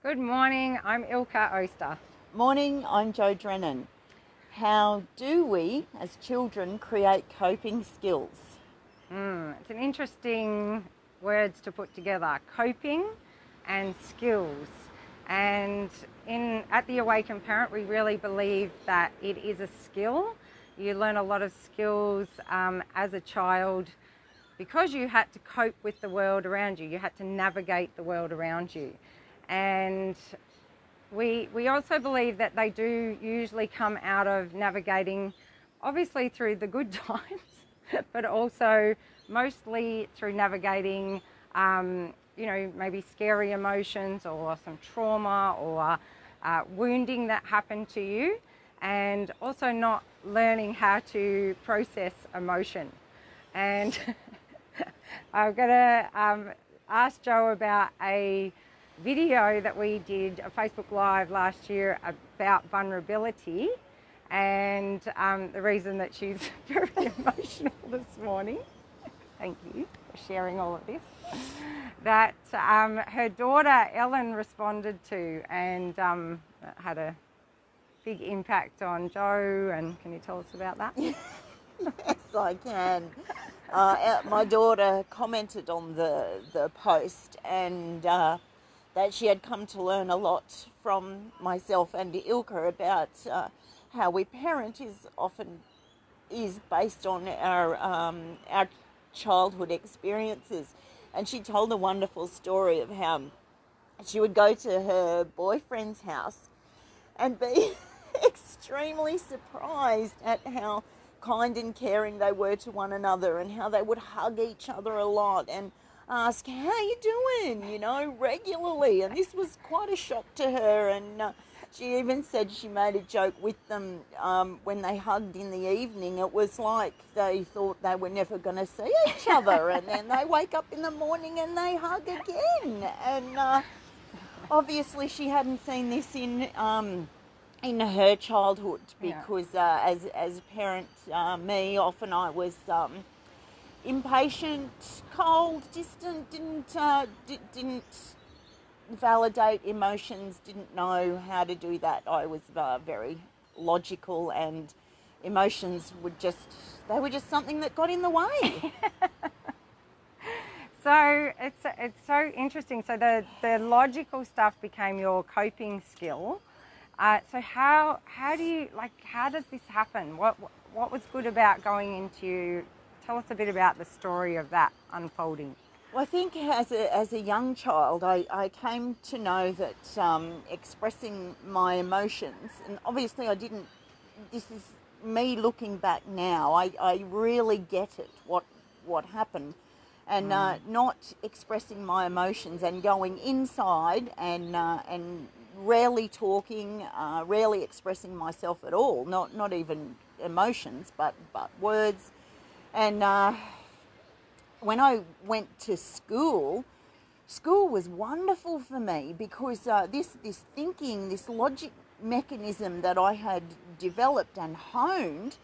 Good morning, I'm Ilka Oster. Morning, I'm Jo Drennan. How do we, as children, create coping skills? It's an interesting words to put together, coping and skills. And at the Awakened Parent, we really believe that it is a skill. You learn a lot of skills as a child because you had to cope with the world around you. You had to navigate the world around you. And we also believe that they do usually come out of navigating, obviously through the good times, but also mostly through navigating, maybe scary emotions or some trauma or wounding that happened to you, and also not learning how to process emotion. And I'm going to ask Jo about a video that we did, a Facebook Live last year about vulnerability, and the reason that she's very emotional this morning, thank you for sharing all of this, that her daughter Ellen responded to, and it had a big impact on Jo. And can you tell us about that? Yes, I can. My daughter commented on the post and that she had come to learn a lot from myself and Ilka about how we parent is based on our childhood experiences. And she told a wonderful story of how she would go to her boyfriend's house and be extremely surprised at how kind and caring they were to one another, and how they would hug each other a lot and ask, how you doing, regularly. And this was quite a shock to her. And she even said she made a joke with them when they hugged in the evening. It was like they thought they were never going to see each other. And then they wake up in the morning and they hug again. And obviously she hadn't seen this in her childhood, because as a parent, often I was impatient, cold, distant, didn't validate emotions, didn't know how to do that. I was very logical, and emotions were just something that got in the way. So it's so interesting. So the logical stuff became your coping skill. So how does this happen? What was good about going into? Tell us a bit about the story of that unfolding. Well, I think as a young child, I came to know that expressing my emotions, and obviously I didn't. This is me looking back now. I really get it. What happened. And not expressing my emotions and going inside and rarely talking, rarely expressing myself at all. Not even emotions, but words. And when I went to school was wonderful for me, because this thinking, this logic mechanism that I had developed and honed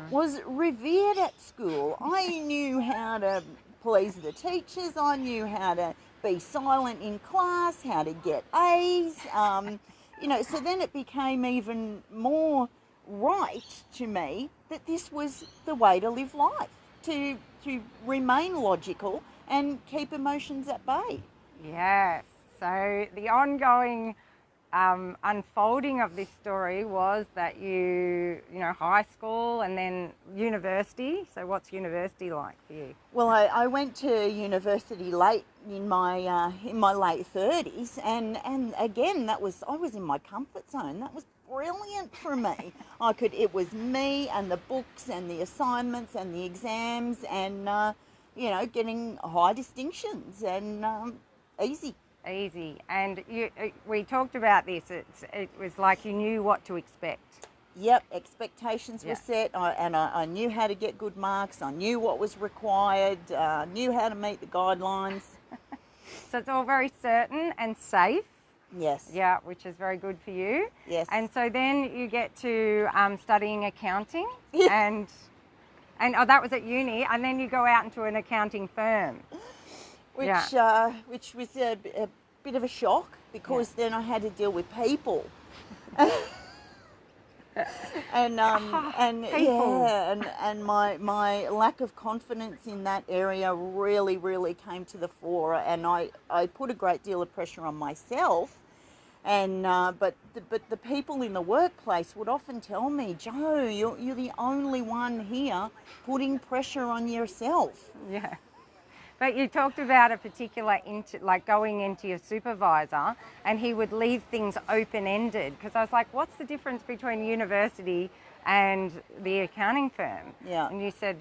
was revered at school. I knew how to please the teachers. I knew how to be silent in class, how to get A's. So then it became even more right to me that this was the way to live life, to remain logical and keep emotions at bay. Yes. So the ongoing unfolding of this story was that high school and then university. So what's university like for you? Well, I went to university late in my late 30s, and again I was in my comfort zone. That was brilliant for me. It was me and the books and the assignments and the exams, and getting high distinctions, and easy. And we talked about this. It was like you knew what to expect. Yep, expectations were set, I knew how to get good marks. I knew what was required, knew how to meet the guidelines. So it's all very certain and safe. Yes. Yeah, which is very good for you. Yes. And so then you get to studying accounting, and that was at uni, and then you go out into an accounting firm. Which was a bit of a shock. because then I had to deal with people. and People. and my lack of confidence in that area really came to the fore, and I put a great deal of pressure on myself. And but the people in the workplace would often tell me, Joe, you're the only one here putting pressure on yourself. Yeah. But you talked about a particular, like going into your supervisor, and he would leave things open-ended. Because I was like, what's the difference between university and the accounting firm? Yeah. And you said,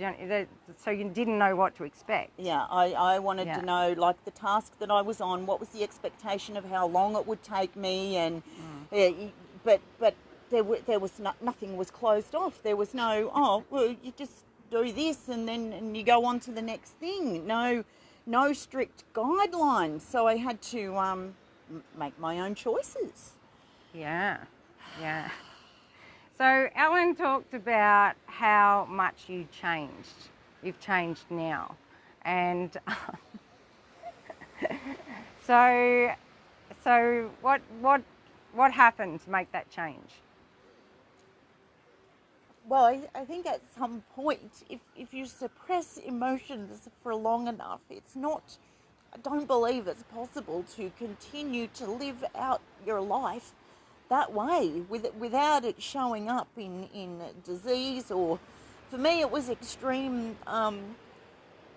so you didn't know what to expect. Yeah, I wanted to know, like, the task that I was on, what was the expectation of how long it would take me, and but there was nothing was closed off. There was no, oh, well, you just do this and you go on to the next thing. No strict guidelines. So I had to make my own choices. Yeah. So Ellen talked about how much you changed. You've changed now. And so what happened to make that change? Well, I think at some point, if you suppress emotions for long enough, I don't believe it's possible to continue to live out your life that way without it showing up in disease, or for me it was extreme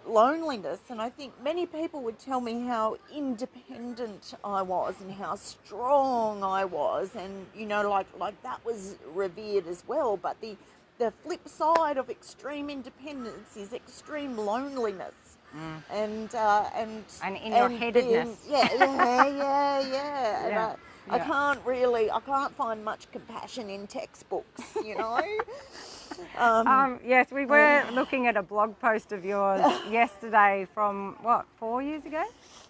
loneliness. And I think many people would tell me how independent I was and how strong I was, and like that was revered as well. But the flip side of extreme independence is extreme loneliness. And in your headedness. And I can't find much compassion in textbooks, Yes, we were looking at a blog post of yours yesterday from, 4 years ago?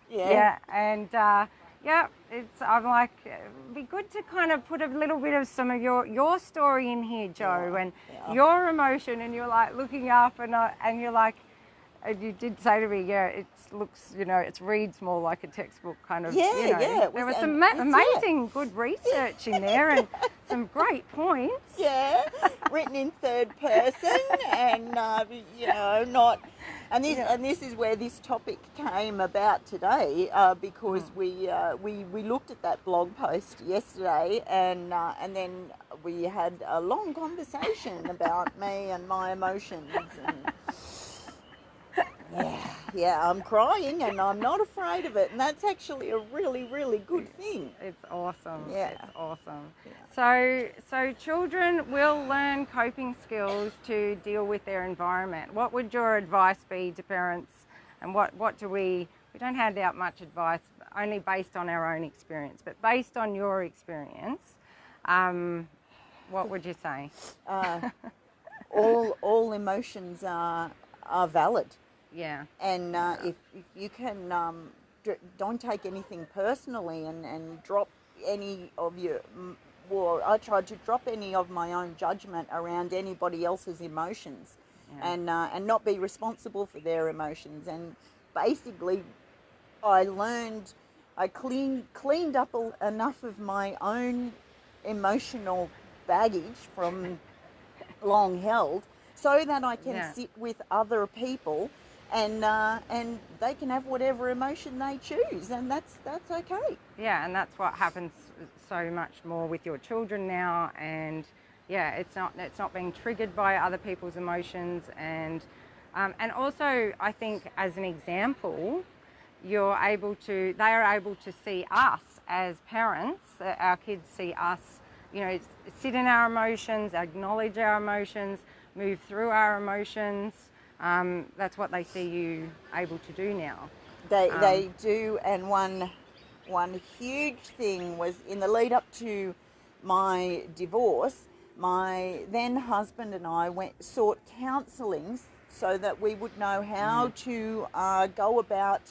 Yeah. And I'm like, it'd be good to kind of put a little bit of some of your story in here, Joe, and your emotion, and you're like looking up, and you're like, and you did say to me, it looks, it reads more like a textbook kind of, There was some amazing good research in there and some great points. Yeah, written in third person, and not. And this is where this topic came about today, because we looked at that blog post yesterday, and then we had a long conversation about me and my emotions. And I'm crying, and I'm not afraid of it, and that's actually a really, really good thing. It's awesome. Yeah. It's awesome. Yeah. So children will learn coping skills to deal with their environment. What would your advice be to parents, and what do we don't hand out much advice, only based on our own experience, but based on your experience, what would you say? All emotions are valid. Yeah. And if you can, don't take anything personally, and drop any of your, I tried to drop any of my own judgment around anybody else's emotions, and not be responsible for their emotions. And basically, I cleaned up enough of my own emotional baggage from long held, so that I can sit with other people, and they can have whatever emotion they choose, and that's okay. Yeah, and that's what happens so much more with your children now, and it's not being triggered by other people's emotions, and also I think as an example, they are able to see us as parents. Our kids see us, sit in our emotions, acknowledge our emotions, move through our emotions. That's what they see you able to do now. They do, and one huge thing was in the lead up to my divorce, my then husband and I sought counselling so that we would know how to go about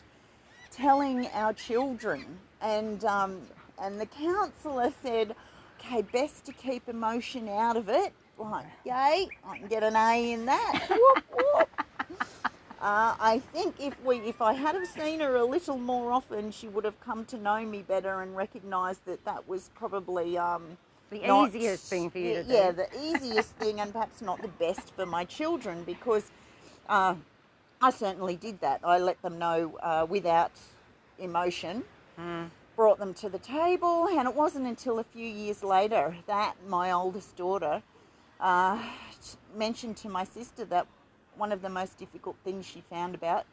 telling our children, and the counsellor said, okay, best to keep emotion out of it. Like, yay, I can get an A in that. Whoop, whoop. I think if I had have seen her a little more often, she would have come to know me better and recognised that that was probably The not, easiest thing for you to do. yeah, the easiest thing, and perhaps not the best for my children, because I certainly did that. I let them know without emotion, brought them to the table, and it wasn't until a few years later that my oldest daughter mentioned to my sister that one of the most difficult things she found about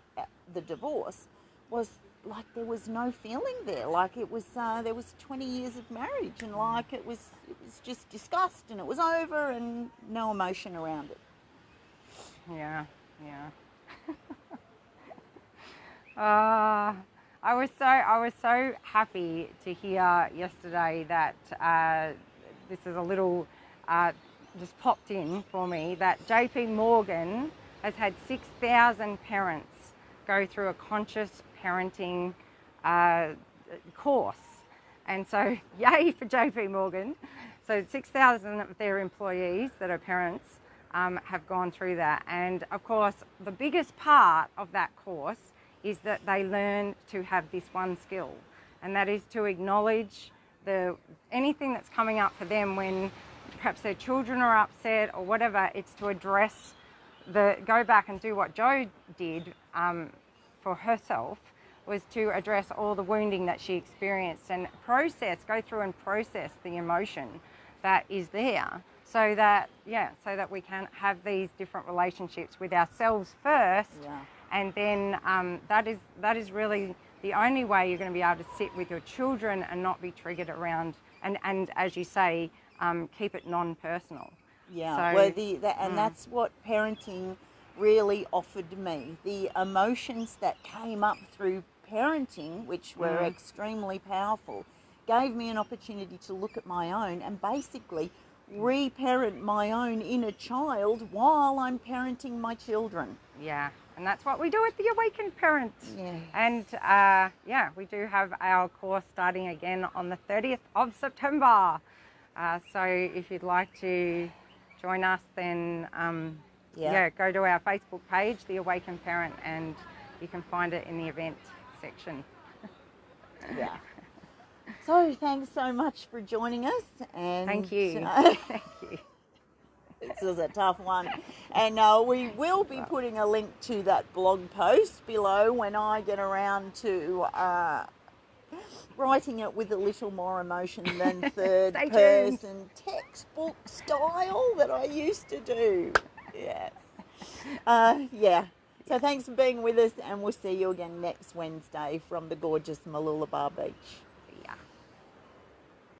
the divorce was like there was no feeling there, like it was there was 20 years of marriage, and like it was just discussed and it was over and no emotion around it. Yeah, yeah. I was so happy to hear yesterday that this is a little just popped in for me, that JP Morgan has had 6,000 parents go through a conscious parenting course. And so, yay for JP Morgan. So 6,000 of their employees that are parents have gone through that. And of course, the biggest part of that course is that they learn to have this one skill, and that is to acknowledge anything that's coming up for them when perhaps their children are upset or whatever. It's to address go back and do what Jo did for herself, was to address all the wounding that she experienced and go through and process the emotion that is there, so that we can have these different relationships with ourselves first. Yeah. And then that is really the only way you're going to be able to sit with your children and not be triggered around, and as you say, keep it non-personal. Yeah, So, and that's what parenting really offered me. The emotions that came up through parenting, which were extremely powerful, gave me an opportunity to look at my own and basically reparent my own inner child while I'm parenting my children. yeah, and that's what we do at the Awakened Parents. Yes. And we do have our course starting again on the 30th of September. So if you'd like to join us, then go to our Facebook page, The Awakened Parent, and you can find it in the event section. Yeah. So thanks so much for joining us. And Thank you. Thank you. This was a tough one. And we will be putting a link to that blog post below when I get around to writing it with a little more emotion than third person textbook style that I used to do. Yes. So thanks for being with us, and we'll see you again next Wednesday from the gorgeous Mooloolaba Beach.